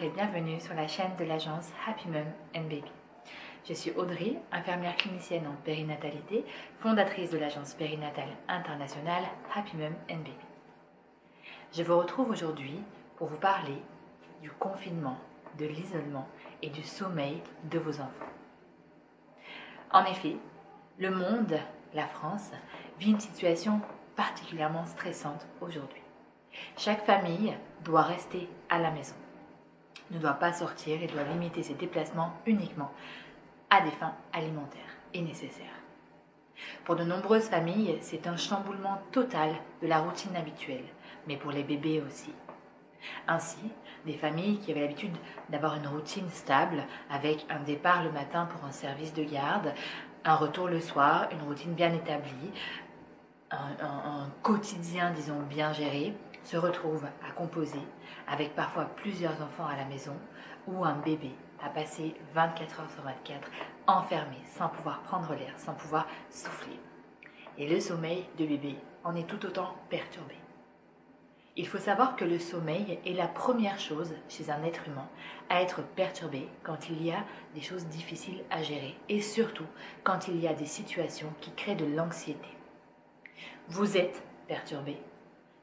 et bienvenue sur la chaîne de l'agence Happy Mum and Baby. Je suis Audrey, infirmière clinicienne en périnatalité, fondatrice de l'agence périnatale internationale Happy Mum and Baby. Je vous retrouve aujourd'hui pour vous parler du confinement, de l'isolement et du sommeil de vos enfants. En effet, le monde, la France, vit une situation particulièrement stressante aujourd'hui. Chaque famille doit rester à la maison, ne doit pas sortir et doit limiter ses déplacements uniquement à des fins alimentaires et nécessaires. Pour de nombreuses familles, c'est un chamboulement total de la routine habituelle, mais pour les bébés aussi. Ainsi, des familles qui avaient l'habitude d'avoir une routine stable, avec un départ le matin pour un service de garde, un retour le soir, une routine bien établie, un quotidien, disons, bien géré, se retrouvent à composer avec parfois plusieurs enfants à la maison ou un bébé à passer 24 heures sur 24 enfermé, sans pouvoir prendre l'air, sans pouvoir souffler. Et le sommeil de bébé en est tout autant perturbé. Il faut savoir que le sommeil est la première chose chez un être humain à être perturbé quand il y a des choses difficiles à gérer et surtout quand il y a des situations qui créent de l'anxiété. Vous êtes perturbé,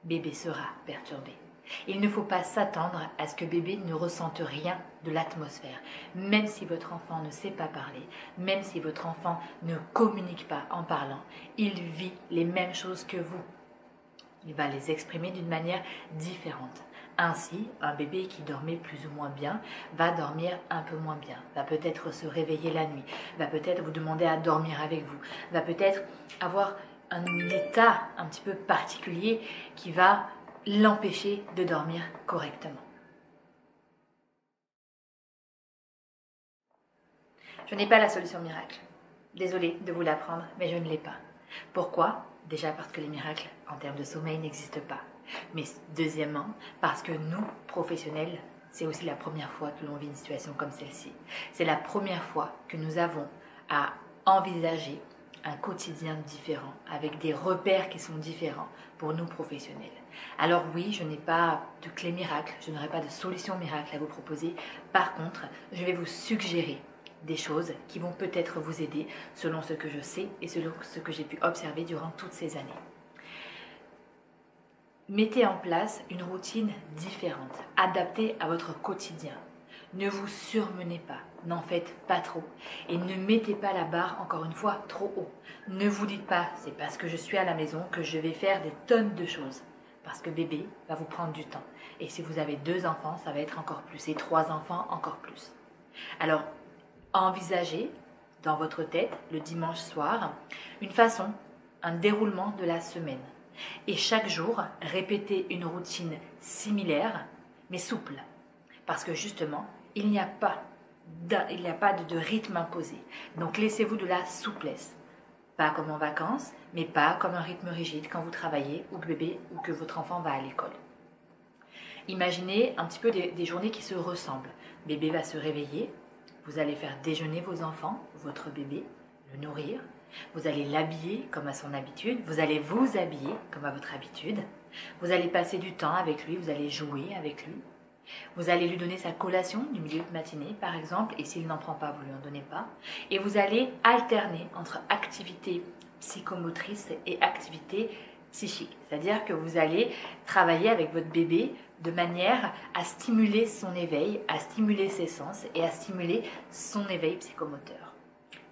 bébé sera perturbé. Il ne faut pas s'attendre à ce que bébé ne ressente rien de l'atmosphère, même si votre enfant ne sait pas parler, même si votre enfant ne communique pas en parlant, il vit les mêmes choses que vous. Il va les exprimer d'une manière différente. Ainsi, un bébé qui dormait plus ou moins bien va dormir un peu moins bien, va peut-être se réveiller la nuit, va peut-être vous demander à dormir avec vous, va peut-être avoir un état un petit peu particulier qui va l'empêcher de dormir correctement. Je n'ai pas la solution miracle. Désolée de vous l'apprendre, mais je ne l'ai pas. Pourquoi ? Déjà parce que les miracles en termes de sommeil n'existent pas. Mais deuxièmement, parce que nous, professionnels, c'est aussi la première fois que l'on vit une situation comme celle-ci. C'est la première fois que nous avons à envisager un quotidien différent, avec des repères qui sont différents pour nous professionnels. Alors oui, je n'ai pas de clé miracle, je n'aurai pas de solution miracle à vous proposer. Par contre, je vais vous suggérer des choses qui vont peut-être vous aider selon ce que je sais et selon ce que j'ai pu observer durant toutes ces années. Mettez en place une routine différente, adaptée à votre quotidien. Ne vous surmenez pas, n'en faites pas trop et ne mettez pas la barre encore une fois trop haut. Ne vous dites pas, c'est parce que je suis à la maison que je vais faire des tonnes de choses. Parce que bébé va vous prendre du temps. Et si vous avez 2 enfants, ça va être encore plus. Et 3 enfants, encore plus. Alors, envisagez dans votre tête, le dimanche soir, une façon, un déroulement de la semaine. Et chaque jour, répétez une routine similaire, mais souple. Parce que justement, il n'y a pas de rythme imposé. Donc laissez-vous de la souplesse. Pas comme en vacances, mais pas comme un rythme rigide quand vous travaillez ou que bébé ou que votre enfant va à l'école. Imaginez un petit peu des journées qui se ressemblent. Bébé va se réveiller, vous allez faire déjeuner vos enfants, votre bébé, le nourrir. Vous allez l'habiller comme à son habitude, vous allez vous habiller comme à votre habitude. Vous allez passer du temps avec lui, vous allez jouer avec lui. Vous allez lui donner sa collation du milieu de matinée, par exemple, et s'il n'en prend pas, vous ne lui en donnez pas. Et vous allez alterner entre activité psychomotrice et activité psychique. C'est-à-dire que vous allez travailler avec votre bébé de manière à stimuler son éveil, à stimuler ses sens et à stimuler son éveil psychomoteur.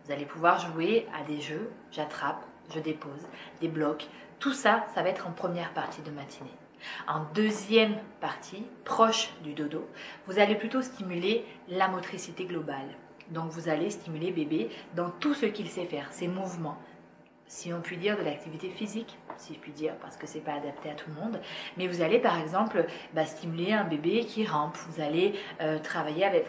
Vous allez pouvoir jouer à des jeux, j'attrape, je dépose, des blocs. Tout ça, ça va être en première partie de matinée. En deuxième partie, proche du dodo, vous allez plutôt stimuler la motricité globale. Donc vous allez stimuler bébé dans tout ce qu'il sait faire, ses mouvements. Si on peut dire de l'activité physique, si je puis dire, parce que ce n'est pas adapté à tout le monde. Mais vous allez par exemple stimuler un bébé qui rampe. Vous allez travailler avec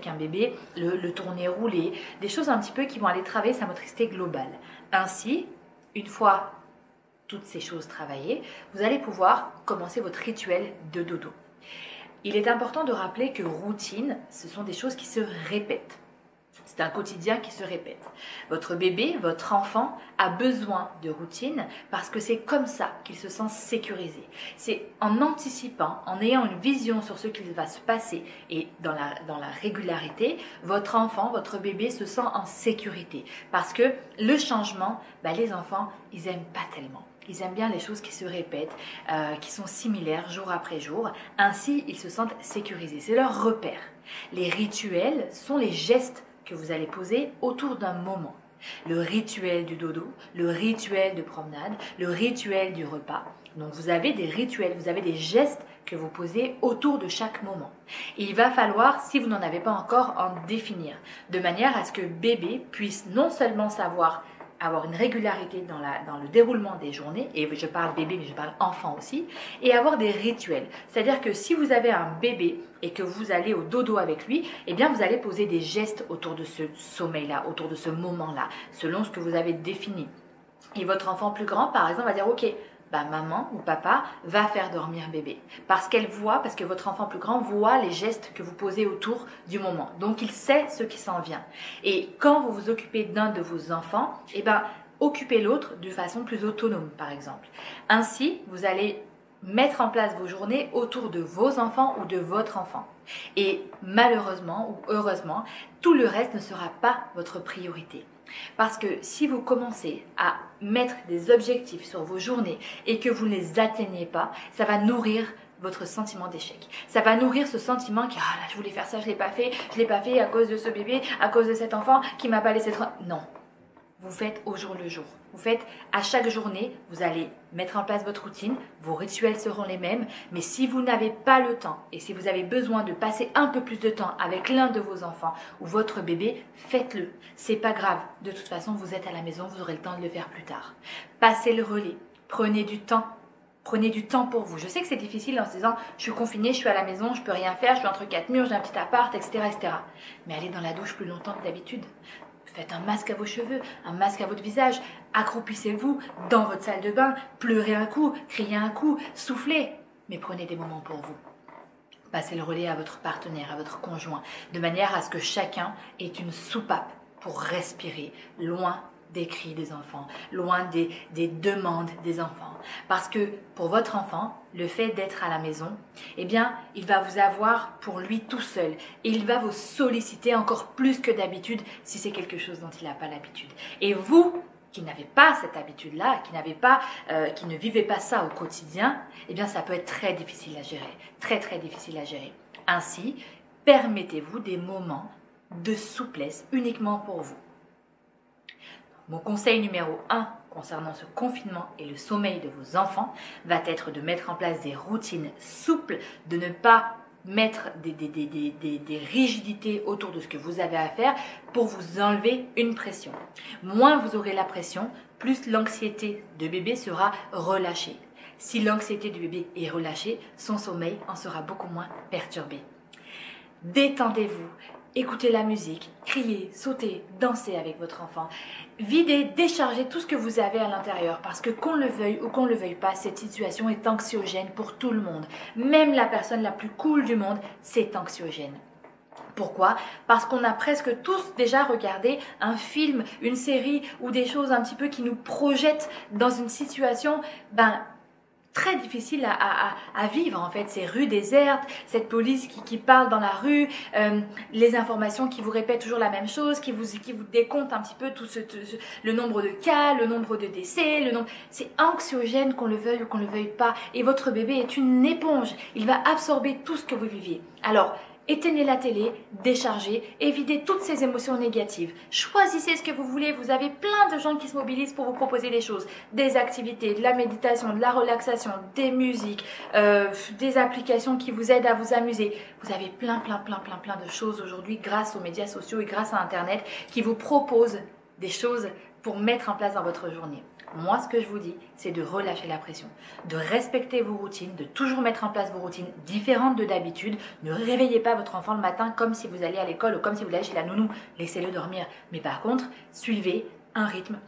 un bébé, le tourner rouler, des choses un petit peu qui vont aller travailler sa motricité globale. Ainsi, une fois toutes ces choses travaillées, vous allez pouvoir commencer votre rituel de dodo. Il est important de rappeler que routine, ce sont des choses qui se répètent. C'est un quotidien qui se répète. Votre bébé, votre enfant a besoin de routine parce que c'est comme ça qu'il se sent sécurisé. C'est en anticipant, en ayant une vision sur ce qu'il va se passer et dans la régularité, votre enfant, votre bébé se sent en sécurité. Parce que le changement, les enfants, ils n'aiment pas tellement. Ils aiment bien les choses qui se répètent, qui sont similaires jour après jour. Ainsi, ils se sentent sécurisés. C'est leur repère. Les rituels sont les gestes que vous allez poser autour d'un moment. Le rituel du dodo, le rituel de promenade, le rituel du repas. Donc vous avez des rituels, vous avez des gestes que vous posez autour de chaque moment. Et il va falloir, si vous n'en avez pas encore, en définir, de manière à ce que bébé puisse non seulement savoir avoir une régularité dans le déroulement des journées, et je parle bébé mais je parle enfant aussi, et avoir des rituels. C'est-à-dire que si vous avez un bébé et que vous allez au dodo avec lui, eh bien vous allez poser des gestes autour de ce sommeil-là, autour de ce moment-là, selon ce que vous avez défini. Et votre enfant plus grand, par exemple, va dire « Ok, maman ou papa va faire dormir bébé. » Parce que votre enfant plus grand voit les gestes que vous posez autour du moment. Donc, il sait ce qui s'en vient. Et quand vous vous occupez d'un de vos enfants, occupez l'autre de façon plus autonome, par exemple. Ainsi, vous allez mettre en place vos journées autour de vos enfants ou de votre enfant. Et malheureusement ou heureusement, tout le reste ne sera pas votre priorité. Parce que si vous commencez à mettre des objectifs sur vos journées et que vous ne les atteignez pas, ça va nourrir votre sentiment d'échec. Ça va nourrir ce sentiment qui je voulais faire ça, je l'ai pas fait à cause de ce bébé, à cause de cet enfant qui m'a pas laissé. Non. Vous faites au jour le jour. Vous faites à chaque journée, vous allez mettre en place votre routine, vos rituels seront les mêmes, mais si vous n'avez pas le temps et si vous avez besoin de passer un peu plus de temps avec l'un de vos enfants ou votre bébé, faites-le. C'est pas grave. De toute façon, vous êtes à la maison, vous aurez le temps de le faire plus tard. Passez le relais. Prenez du temps. Prenez du temps pour vous. Je sais que c'est difficile en se disant je suis confinée, je suis à la maison, je peux rien faire, je suis entre quatre murs, j'ai un petit appart, etc., etc. Mais allez dans la douche plus longtemps que d'habitude. Faites un masque à vos cheveux, un masque à votre visage, accroupissez-vous dans votre salle de bain, pleurez un coup, criez un coup, soufflez, mais prenez des moments pour vous. Passez le relais à votre partenaire, à votre conjoint, de manière à ce que chacun ait une soupape pour respirer loin des cris des enfants, loin des demandes des enfants. Parce que pour votre enfant, le fait d'être à la maison, eh bien, il va vous avoir pour lui tout seul. Et il va vous solliciter encore plus que d'habitude si c'est quelque chose dont il n'a pas l'habitude. Et vous, qui n'avez pas cette habitude-là, qui ne vivez pas ça au quotidien, eh bien, ça peut être très difficile à gérer. Très, très difficile à gérer. Ainsi, permettez-vous des moments de souplesse uniquement pour vous. Mon conseil numéro 1 concernant ce confinement et le sommeil de vos enfants va être de mettre en place des routines souples, de ne pas mettre des rigidités autour de ce que vous avez à faire pour vous enlever une pression. Moins vous aurez la pression, plus l'anxiété de bébé sera relâchée. Si l'anxiété du bébé est relâchée, son sommeil en sera beaucoup moins perturbé. Détendez-vous. Écoutez la musique, criez, sautez, dansez avec votre enfant. Videz, déchargez tout ce que vous avez à l'intérieur parce que qu'on le veuille ou qu'on ne le veuille pas, cette situation est anxiogène pour tout le monde. Même la personne la plus cool du monde, c'est anxiogène. Pourquoi? Parce qu'on a presque tous déjà regardé un film, une série ou des choses un petit peu qui nous projettent dans une situation très difficile à vivre en fait, ces rues désertes, cette police qui parle dans la rue, les informations qui vous répètent toujours la même chose, qui vous décomptent un petit peu le nombre de cas, le nombre de décès, c'est anxiogène qu'on le veuille ou qu'on le veuille pas, et votre bébé est une éponge, il va absorber tout ce que vous viviez. Alors, éteignez la télé, déchargez et videz toutes ces émotions négatives. Choisissez ce que vous voulez. Vous avez plein de gens qui se mobilisent pour vous proposer des choses. Des activités, de la méditation, de la relaxation, des musiques, des applications qui vous aident à vous amuser. Vous avez plein de choses aujourd'hui grâce aux médias sociaux et grâce à Internet qui vous proposent des choses pour mettre en place dans votre journée. Moi, ce que je vous dis, c'est de relâcher la pression, de respecter vos routines, de toujours mettre en place vos routines différentes de d'habitude. Ne réveillez pas votre enfant le matin comme si vous alliez à l'école ou comme si vous alliez chez la nounou. Laissez-le dormir. Mais par contre, suivez un rythme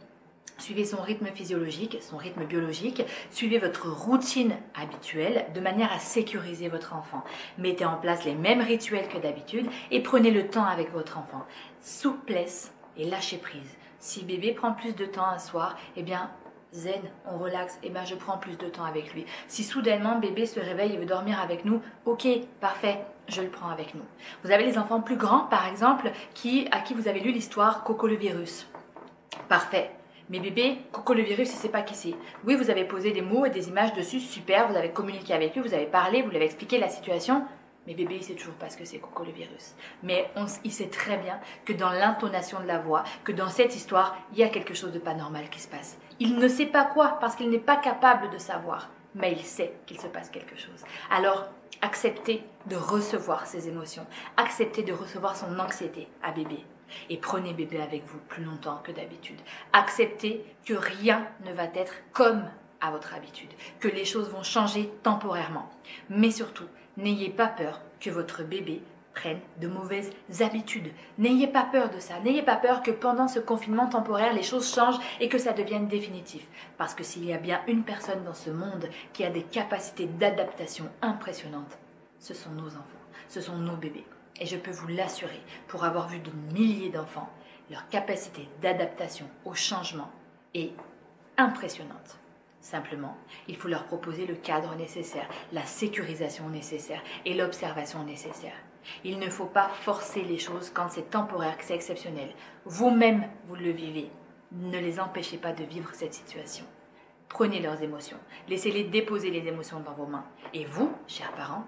Suivez son rythme physiologique, son rythme biologique, suivez votre routine habituelle de manière à sécuriser votre enfant. Mettez en place les mêmes rituels que d'habitude et prenez le temps avec votre enfant. Souplesse et lâcher prise. Si bébé prend plus de temps un soir, eh bien zen, on relaxe, eh bien je prends plus de temps avec lui. Si soudainement bébé se réveille et veut dormir avec nous, ok, parfait, je le prends avec nous. Vous avez les enfants plus grands par exemple à qui vous avez lu l'histoire Coco le virus. Parfait. Mais bébé, Coco le virus, il ne sait pas qui c'est. Oui, vous avez posé des mots et des images dessus, super, vous avez communiqué avec lui, vous avez parlé, vous lui avez expliqué la situation. Mais bébé, il ne sait toujours pas ce que c'est Coco le virus. Mais il sait très bien que dans l'intonation de la voix, que dans cette histoire, il y a quelque chose de pas normal qui se passe. Il ne sait pas quoi, parce qu'il n'est pas capable de savoir. Mais il sait qu'il se passe quelque chose. Alors, acceptez de recevoir ses émotions. Acceptez de recevoir son anxiété à bébé. Et prenez bébé avec vous plus longtemps que d'habitude. Acceptez que rien ne va être comme à votre habitude, que les choses vont changer temporairement. Mais surtout, n'ayez pas peur que votre bébé prenne de mauvaises habitudes. N'ayez pas peur de ça. N'ayez pas peur que pendant ce confinement temporaire, les choses changent et que ça devienne définitif. Parce que s'il y a bien une personne dans ce monde qui a des capacités d'adaptation impressionnantes, ce sont nos enfants, ce sont nos bébés. Et je peux vous l'assurer, pour avoir vu de milliers d'enfants, leur capacité d'adaptation au changement est impressionnante. Simplement, il faut leur proposer le cadre nécessaire, la sécurisation nécessaire et l'observation nécessaire. Il ne faut pas forcer les choses quand c'est temporaire, que c'est exceptionnel. Vous-même, vous le vivez. Ne les empêchez pas de vivre cette situation. Prenez leurs émotions, laissez-les déposer les émotions dans vos mains. Et vous, chers parents,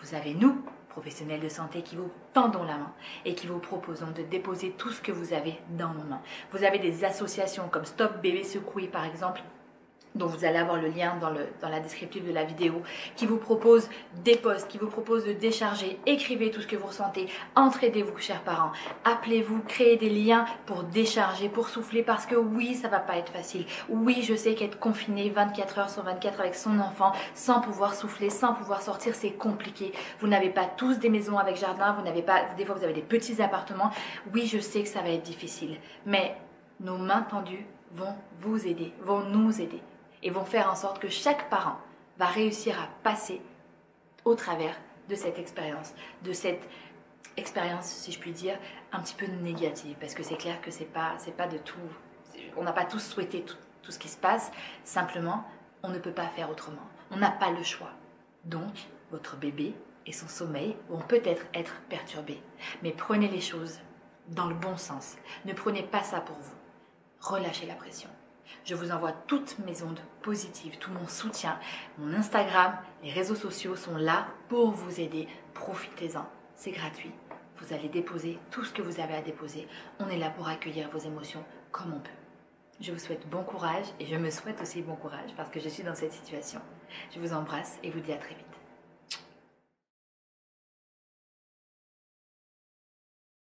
vous avez nous, professionnels de santé, qui vous tendons la main et qui vous proposons de déposer tout ce que vous avez dans nos mains. Vous avez des associations comme Stop Bébé Secoué par exemple, dont vous allez avoir le lien dans la descriptive de la vidéo, qui vous propose des posts, qui vous propose de décharger, écrivez tout ce que vous ressentez, entraidez-vous chers parents, appelez-vous, créez des liens pour décharger, pour souffler, parce que oui, ça va pas être facile. Oui, je sais qu'être confiné 24 heures sur 24 avec son enfant, sans pouvoir souffler, sans pouvoir sortir, c'est compliqué. Vous n'avez pas tous des maisons avec jardin, vous n'avez pas, des fois vous avez des petits appartements. Oui, je sais que ça va être difficile, mais nos mains tendues vont vous aider, vont nous aider. Et vont faire en sorte que chaque parent va réussir à passer au travers de cette expérience, si je puis dire, un petit peu négative. Parce que c'est clair que c'est pas de tout, on n'a pas tous souhaité tout ce qui se passe, simplement, on ne peut pas faire autrement. On n'a pas le choix. Donc, votre bébé et son sommeil vont peut-être être perturbés. Mais prenez les choses dans le bon sens. Ne prenez pas ça pour vous. Relâchez la pression. Je vous envoie toutes mes ondes positives, tout mon soutien. Mon Instagram, les réseaux sociaux sont là pour vous aider. Profitez-en, c'est gratuit. Vous allez déposer tout ce que vous avez à déposer. On est là pour accueillir vos émotions comme on peut. Je vous souhaite bon courage et je me souhaite aussi bon courage parce que je suis dans cette situation. Je vous embrasse et vous dis à très vite.